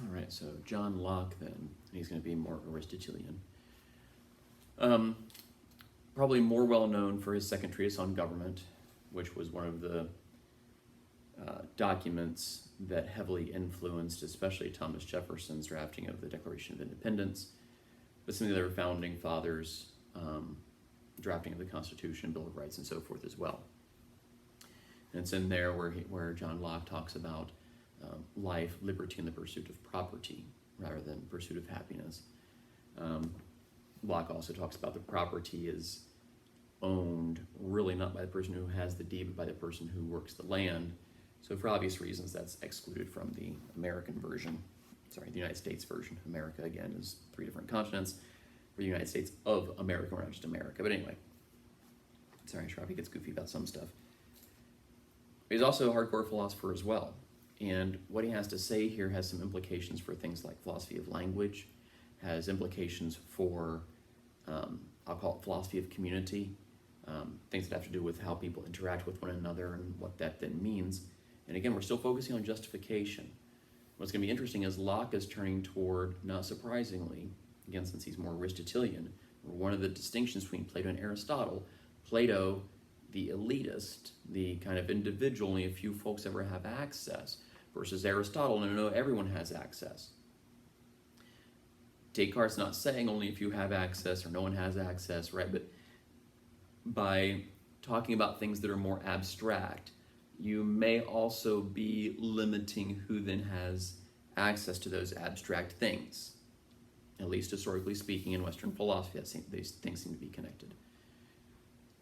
All right, so John Locke then, he's going to be more Aristotelian. Probably more well known for his second treatise on government, which was one of the documents that heavily influenced especially Thomas Jefferson's drafting of the Declaration of Independence, but some of the other founding fathers' drafting of the Constitution, Bill of Rights, and so forth as well. And it's in there where John Locke talks about life, liberty, and the pursuit of property rather than pursuit of happiness. Locke also talks about the property is owned really not by the person who has the deed, but by the person who works the land. So for obvious reasons, that's excluded from the American version. Sorry, the United States version. America, again, is 3 different continents. For the United States of America, we're not just America. But anyway, sorry, Schrappe gets goofy about some stuff. He's also a hardcore philosopher as well. And what he has to say here has some implications for things like philosophy of language, has implications for, I'll call it philosophy of community, things that have to do with how people interact with one another and what that then means. And again, we're still focusing on justification. What's going to be interesting is Locke is turning toward, not surprisingly, again, since he's more Aristotelian, one of the distinctions between Plato and Aristotle, Plato, the elitist, the kind of individual, only a few folks ever have access, versus Aristotle, no, everyone has access. Descartes' not saying only if you have access or no one has access, right? But by talking about things that are more abstract, you may also be limiting who then has access to those abstract things. At least historically speaking, in Western philosophy, these things seem to be connected.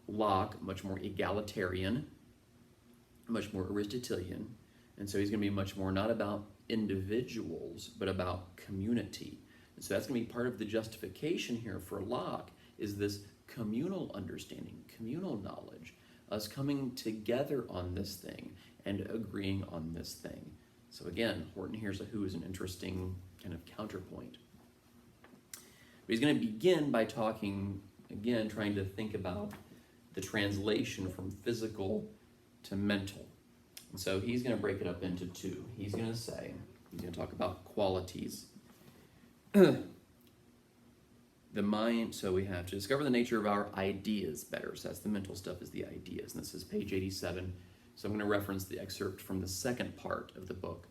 Locke, much more egalitarian, much more Aristotelian, and so he's going to be much more not about individuals, but about community. And so that's going to be part of the justification here for Locke, is this communal understanding, communal knowledge, us coming together on this thing and agreeing on this thing. So again, Horton Hears a Who is an interesting kind of counterpoint. But he's going to begin by talking, again, trying to think about the translation from physical to mental. And so he's going to break it up into 2. He's going to talk about qualities. The mind, so we have to discover the nature of our ideas better. So that's the mental stuff, is the ideas. And this is page 87. So I'm going to reference the excerpt from the second part of the book.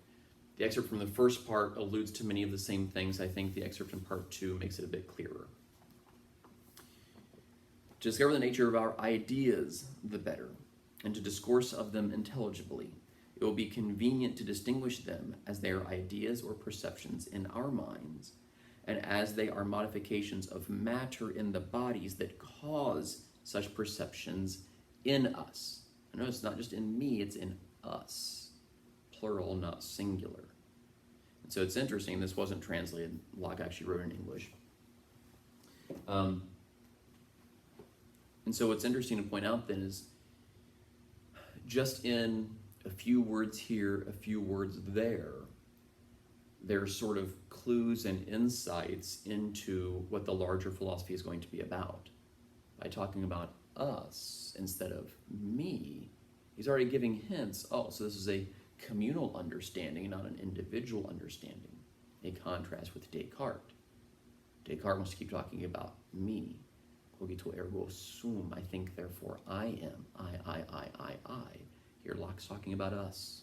The excerpt from the first part alludes to many of the same things. I think the excerpt in part 2 makes it a bit clearer. To discover the nature of our ideas, the better, and to discourse of them intelligibly. It will be convenient to distinguish them as they are ideas or perceptions in our minds, and as they are modifications of matter in the bodies that cause such perceptions in us. And notice it's not just in me, it's in us. Plural, not singular. And so it's interesting, this wasn't translated. Locke actually wrote in English. And so what's interesting to point out then is just in a few words here, a few words there, there's sort of clues and insights into what the larger philosophy is going to be about. By talking about us instead of me, he's already giving hints. Oh, so this is a communal understanding, not an individual understanding. A contrast with Descartes. Descartes wants to keep talking about me. Cogito ergo sum, I think, therefore I am. I. Here Locke's talking about us.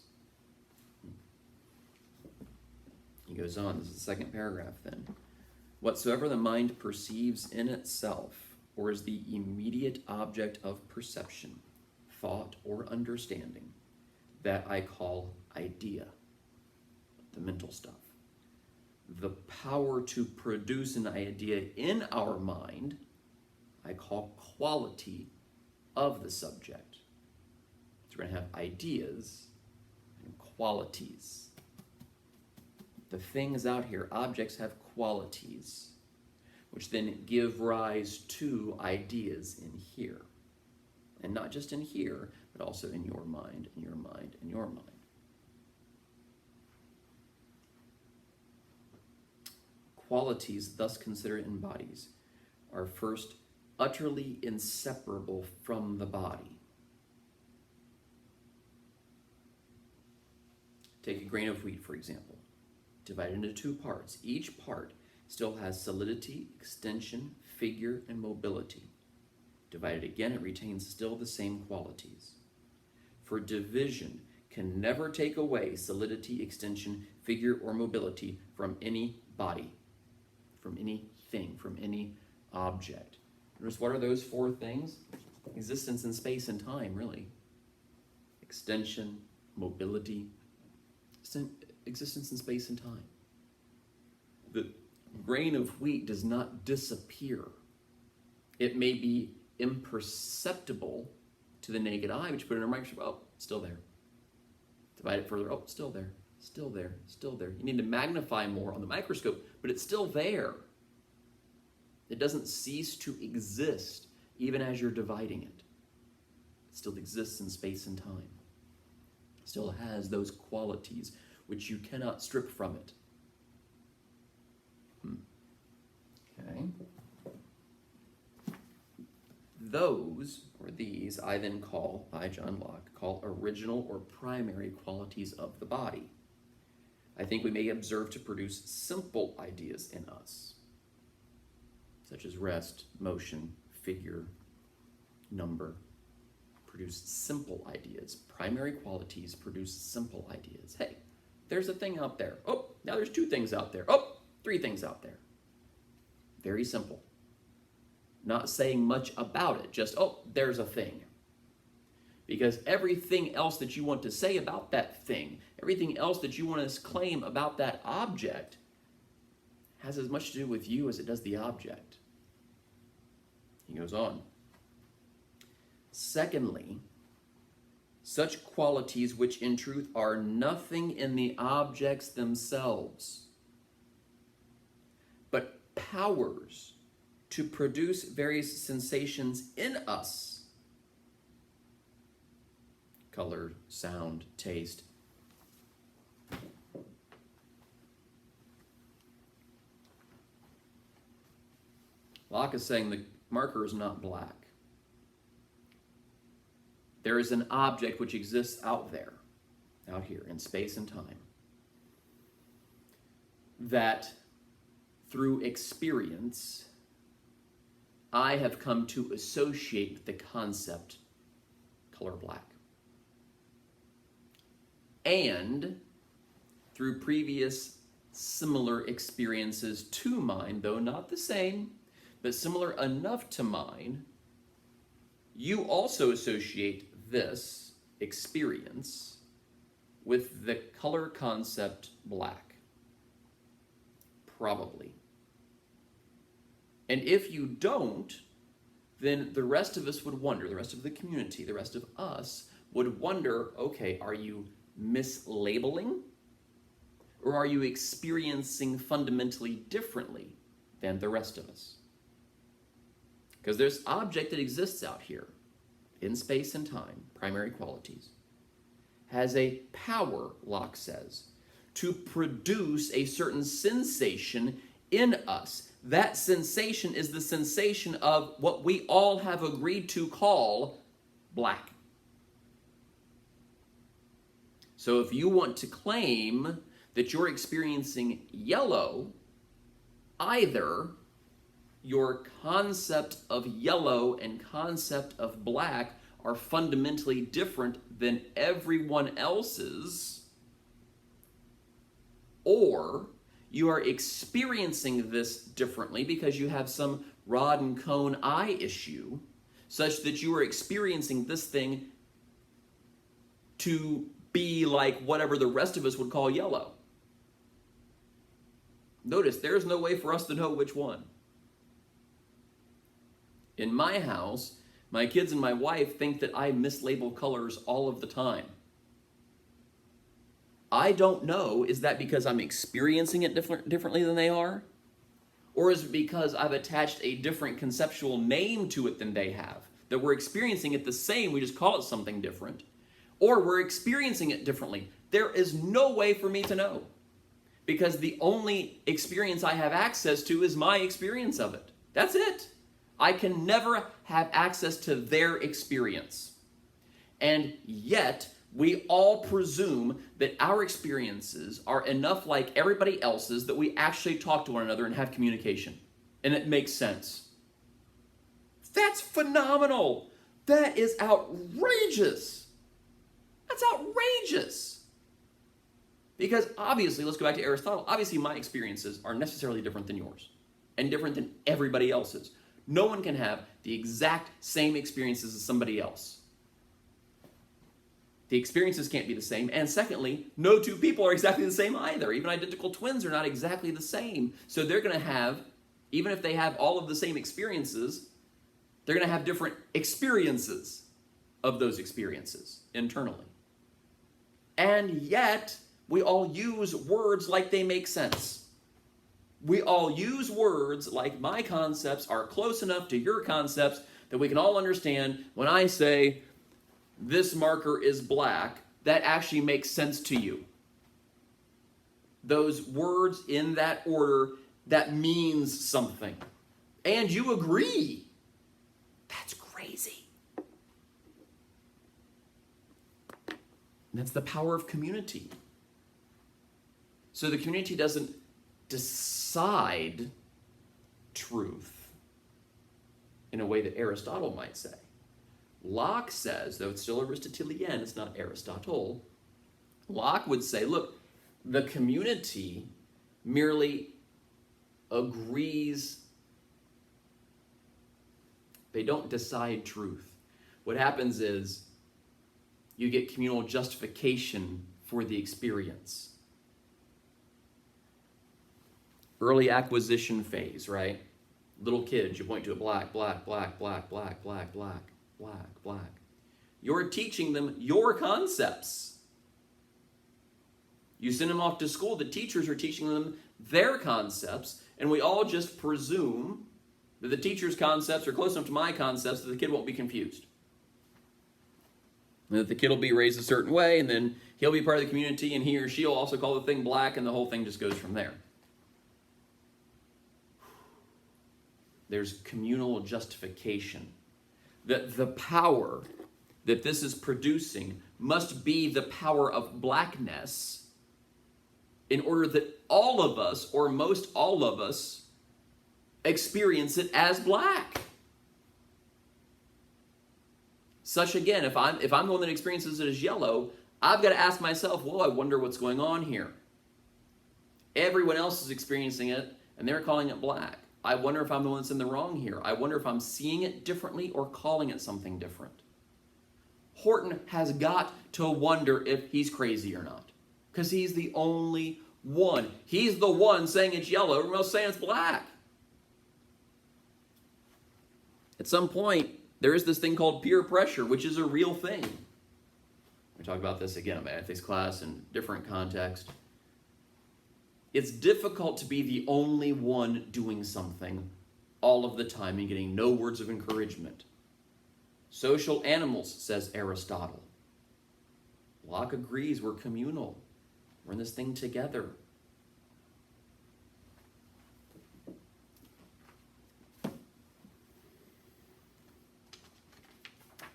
He goes on, this is the second paragraph then. Whatsoever the mind perceives in itself, or is the immediate object of perception, thought, or understanding, that I call idea, the mental stuff. The power to produce an idea in our mind, I call quality of the subject. So we're going to have ideas and qualities. The things out here, objects have qualities, which then give rise to ideas in here. And not just in here, but also in your mind, in your mind, in your mind. Qualities thus considered in bodies are first utterly inseparable from the body. Take a grain of wheat, for example. divided into two parts. Each part still has solidity, extension, figure, and mobility. Divided again, it retains still the same qualities. For division can never take away solidity, extension, figure, or mobility from any body, from anything, from any object. Notice, what are those four things? Existence in space and time, really. Extension, mobility, existence in space and time. The grain of wheat does not disappear. It may be imperceptible to the naked eye, but you put it in a microscope, oh, still there. Divide it further, oh, still there, still there, still there. You need to magnify more on the microscope, but it's still there. It doesn't cease to exist even as you're dividing it. It still exists in space and time. It still has those qualities which you cannot strip from it. Okay. Those, or these, I then call, I, John Locke, call original or primary qualities of the body. I think we may observe to produce simple ideas in us, such as rest, motion, figure, number. Produce simple ideas. Primary qualities produce simple ideas. Hey, there's a thing out there. Oh, now there's two things out there. Oh, three things out there. Very simple. Not saying much about it, just, oh, there's a thing. Because everything else that you want to say about that thing, everything else that you want to claim about that object, has as much to do with you as it does the object. He goes on. Secondly, such qualities which in truth are nothing in the objects themselves, but powers to produce various sensations in us. Color, sound, taste. Locke is saying the marker is not black. There is an object which exists out there, out here in space and time, that through experience I have come to associate with the concept color black. And through previous similar experiences to mine, though not the same, but similar enough to mine, you also associate this experience with the color concept black. Probably. And if you don't, then the rest of us would wonder, the rest of the community, the rest of us would wonder, okay, are you mislabeling? Or are you experiencing fundamentally differently than the rest of us? Because there's object that exists out here in space and time, primary qualities, has a power, Locke says, to produce a certain sensation in us. That sensation is the sensation of what we all have agreed to call black. So if you want to claim that you're experiencing yellow, either your concept of yellow and concept of black are fundamentally different than everyone else's, or you are experiencing this differently because you have some rod and cone eye issue, such that you are experiencing this thing to be like whatever the rest of us would call yellow. Notice, there's no way for us to know which one. In my house, my kids and my wife think that I mislabel colors all of the time. I don't know, is that because I'm experiencing it differently than they are? Or is it because I've attached a different conceptual name to it than they have? That we're experiencing it the same, we just call it something different. Or we're experiencing it differently. There is no way for me to know. Because the only experience I have access to is my experience of it. That's it. I can never have access to their experience. And yet, We all presume that our experiences are enough like everybody else's that we actually talk to one another and have communication. And it makes sense. That's phenomenal. That is outrageous. That's outrageous. Because obviously, let's go back to Aristotle, obviously my experiences are necessarily different than yours and different than everybody else's. No one can have the exact same experiences as somebody else. The experiences can't be the same. And secondly, no two people are exactly the same either. Even identical twins are not exactly the same. So they're going to have, even if they have all of the same experiences, they're going to have different experiences of those experiences internally. And yet, we all use words like they make sense. We all use words like my concepts are close enough to your concepts that we can all understand when I say this marker is black, that actually makes sense to you. Those words in that order, that means something. And you agree. That's crazy. And that's the power of community. So the community doesn't decide truth in a way that Aristotle might say. Locke says, though it's still Aristotelian, it's not Aristotle, Locke would say, look, the community merely agrees. They don't decide truth. What happens is you get communal justification for the experience. Early acquisition phase, right? Little kids, you point to a black, black, black, black, black, black, black, black, black. You're teaching them your concepts. You send them off to school, the teachers are teaching them their concepts, and we all just presume that the teacher's concepts are close enough to my concepts that the kid won't be confused. And that the kid will be raised a certain way, and then he'll be part of the community, and he or she will also call the thing black, and the whole thing just goes from there. There's communal justification. That the power that this is producing must be the power of blackness in order that all of us, or most all of us, experience it as black. Such again, if I'm the one that experiences it as yellow, I've got to ask myself, well, I wonder what's going on here. Everyone else is experiencing it, and they're calling it black. I wonder if I'm the one that's in the wrong here. I wonder if I'm seeing it differently or calling it something different. Horton has got to wonder if he's crazy or not, because he's the only one. He's the one saying it's yellow, everyone else saying it's black. At some point, there is this thing called peer pressure, which is a real thing. We talk about this again in my ethics class in different contexts. It's difficult to be the only one doing something all of the time and getting no words of encouragement. Social animals, says Aristotle. Locke agrees we're communal. We're in this thing together.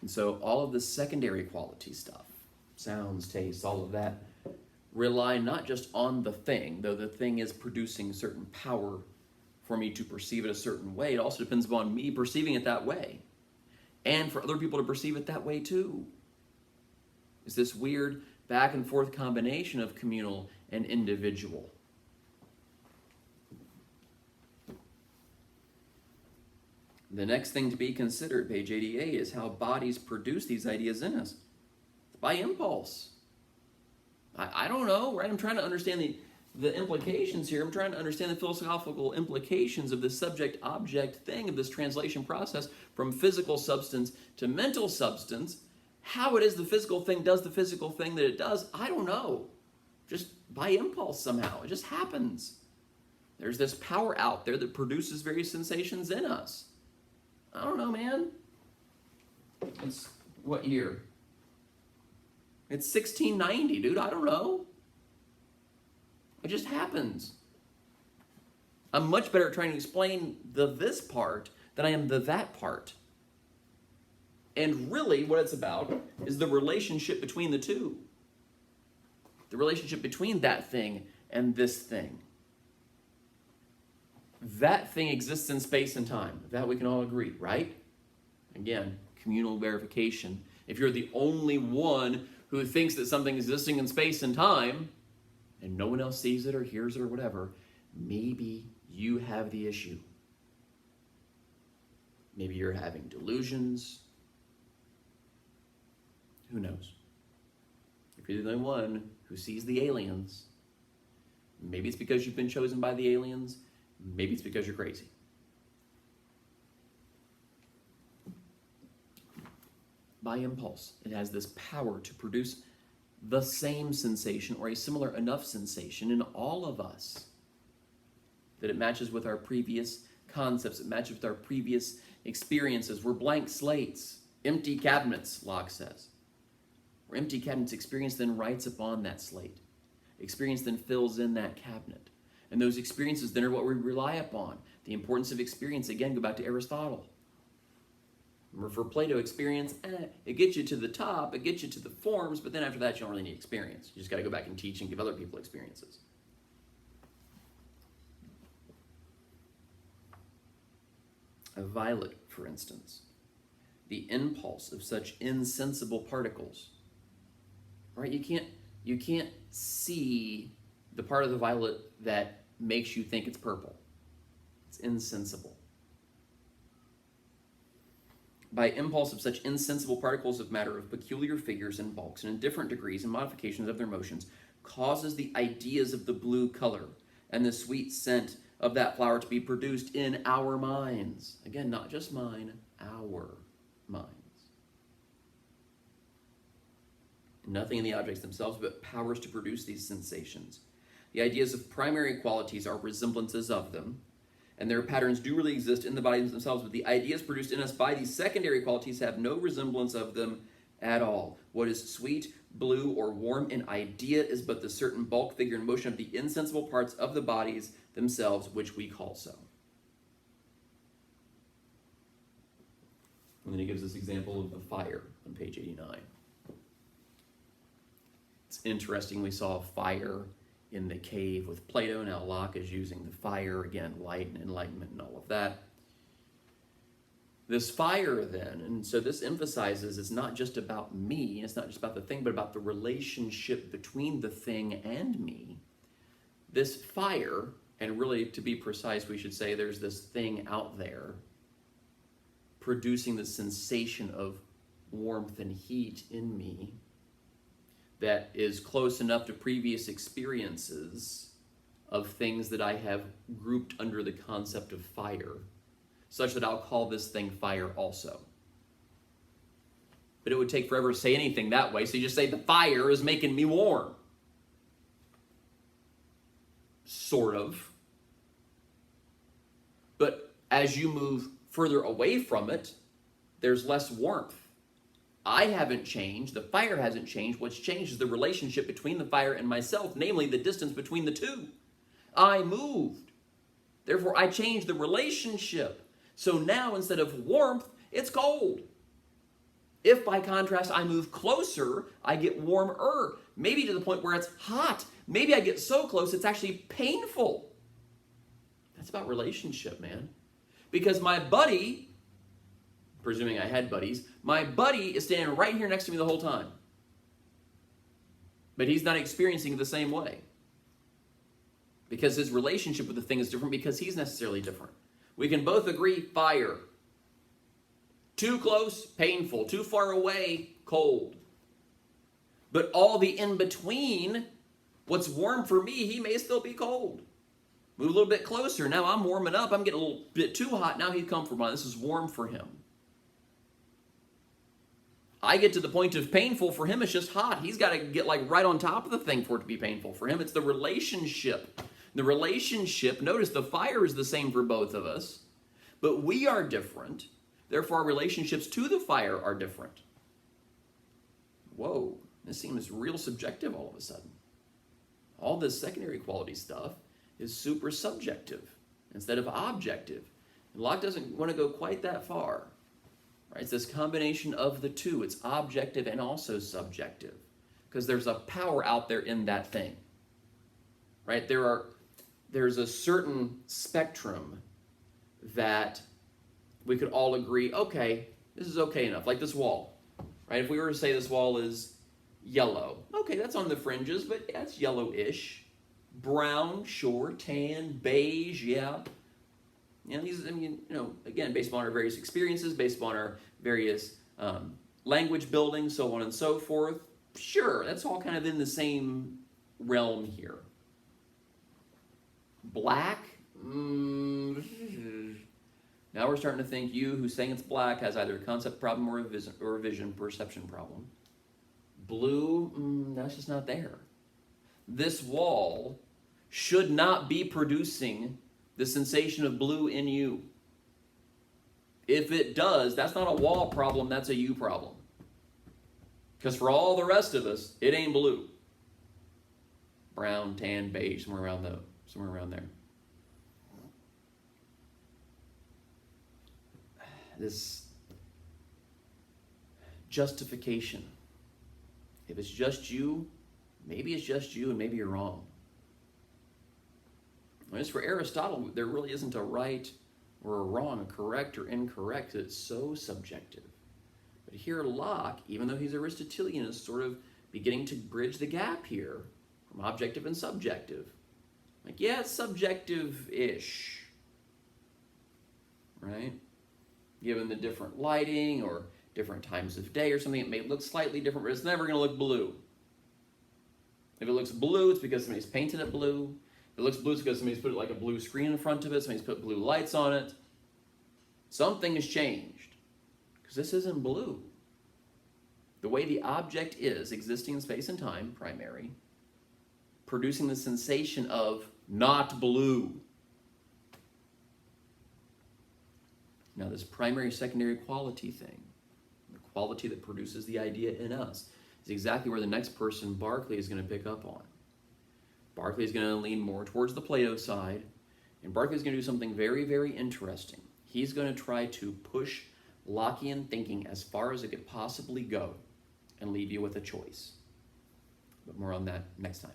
And so all of the secondary quality stuff, sounds, tastes, all of that, rely not just on the thing, though the thing is producing certain power for me to perceive it a certain way. It also depends upon me perceiving it that way, and for other people to perceive it that way too. It's this weird back and forth combination of communal and individual. The next thing to be considered, page 88, is how bodies produce these ideas in us. By impulse. I don't know, right? I'm trying to understand the implications here. I'm trying to understand the philosophical implications of this subject-object thing, of this translation process from physical substance to mental substance. How it is the physical thing does the physical thing that it does, I don't know. Just by impulse somehow. It just happens. There's this power out there that produces various sensations in us. I don't know, man. It's what year? It's 1690, dude. I don't know. It just happens. I'm much better at trying to explain the this part than I am the that part. And really what it's about is the relationship between the two. The relationship between that thing and this thing. That thing exists in space and time. That we can all agree, right? Again, communal verification. If you're the only one who thinks that something is existing in space and time, and no one else sees it or hears it or whatever, maybe you have the issue. Maybe you're having delusions. Who knows? If you're the only one who sees the aliens, maybe it's because you've been chosen by the aliens. Maybe it's because you're crazy. By impulse, it has this power to produce the same sensation or a similar enough sensation in all of us that it matches with our previous concepts, it matches with our previous experiences. We're blank slates, empty cabinets, Locke says. We're empty cabinets. Experience then writes upon that slate. Experience then fills in that cabinet. And those experiences then are what we rely upon. The importance of experience, again, go back to Aristotle. Remember, for Plato, experience, it gets you to the top, it gets you to the forms, but then after that, you don't really need experience. You just got to go back and teach and give other people experiences. A violet, for instance, the impulse of such insensible particles, right? You can't see the part of the violet that makes you think it's purple. It's insensible. By impulse of such insensible particles of matter of peculiar figures and bulks and in different degrees and modifications of their motions, causes the ideas of the blue color and the sweet scent of that flower to be produced in our minds. Again, not just mine, our minds. Nothing in the objects themselves, but powers to produce these sensations. The ideas of primary qualities are resemblances of them, and their patterns do really exist in the bodies themselves, but the ideas produced in us by these secondary qualities have no resemblance of them at all. What is sweet, blue, or warm in idea is but the certain bulk, figure, and motion of the insensible parts of the bodies themselves, which we call so. And then he gives this example of the fire on page 89. It's interesting, we saw fire in the cave with Plato. Now Locke is using the fire, again, light and enlightenment and all of that. This fire then, and so this emphasizes it's not just about me, it's not just about the thing, but about the relationship between the thing and me. This fire, and really to be precise, we should say there's this thing out there producing the sensation of warmth and heat in me that is close enough to previous experiences of things that I have grouped under the concept of fire, such that I'll call this thing fire also. But it would take forever to say anything that way, so you just say the fire is making me warm. Sort of. But as you move further away from it, there's less warmth. I haven't changed, the fire hasn't changed. What's changed is the relationship between the fire and myself, namely the distance between the two. I moved. Therefore, I changed the relationship. So now, instead of warmth, it's cold. If, by contrast, I move closer, I get warmer. Maybe to the point where it's hot. Maybe I get so close, it's actually painful. That's about relationship, man. Because my buddy, presuming I had buddies, my buddy is standing right here next to me the whole time. But he's not experiencing it the same way. Because his relationship with the thing is different, because he's necessarily different. We can both agree, fire. Too close, painful. Too far away, cold. But all the in-between, what's warm for me, he may still be cold. Move a little bit closer. Now I'm warming up. I'm getting a little bit too hot. Now he's comfortable. This is warm for him. I get to the point of painful. For him, it's just hot. He's got to get like right on top of the thing for it to be painful. For him, it's the relationship. The relationship, notice the fire is the same for both of us, but we are different. Therefore, our relationships to the fire are different. Whoa, this seems real subjective all of a sudden. All this secondary quality stuff is super subjective instead of objective. And Locke doesn't want to go quite that far. right? It's this combination of the two. It's objective and also subjective, because there's a power out there in that thing, right? There's a certain spectrum that we could all agree, okay, this is okay enough. Like this wall, right? If we were to say this wall is yellow, okay, that's on the fringes, but yeah, it's yellowish. Brown, sure. Tan, beige, yeah. You know, these, I mean, you know, again, based on our various experiences, based on our various language building, so on and so forth. Sure, that's all kind of in the same realm here. Black? Now we're starting to think you who's saying it's black has either a concept problem or a vision perception problem. Blue? That's just not there. This wall should not be producing the sensation of blue in you. If it does, that's not a wall problem, that's a you problem. Because for all the rest of us, it ain't blue. Brown, tan, beige, somewhere around there. This justification. If it's just you, maybe it's just you and maybe you're wrong. As for Aristotle, there really isn't a right or a wrong, a correct or incorrect. It's so subjective. But here Locke, even though he's Aristotelian, is sort of beginning to bridge the gap here from objective and subjective. Like, yeah, it's subjective-ish, right? Given the different lighting or different times of day or something, it may look slightly different, but it's never going to look blue. If it looks blue, it's because somebody's painted it blue. If it looks blue, it's because somebody's put like a blue screen in front of it, somebody's put blue lights on it. Something has changed, because this isn't blue. The way the object is, existing in space and time, primary, producing the sensation of not blue. Now this primary, secondary quality thing, the quality that produces the idea in us, is exactly where the next person, Berkeley, is going to pick up on. Berkeley is going to lean more towards the Plato side, and Berkeley is going to do something very, very interesting. He's going to try to push Lockean thinking as far as it could possibly go and leave you with a choice. But more on that next time.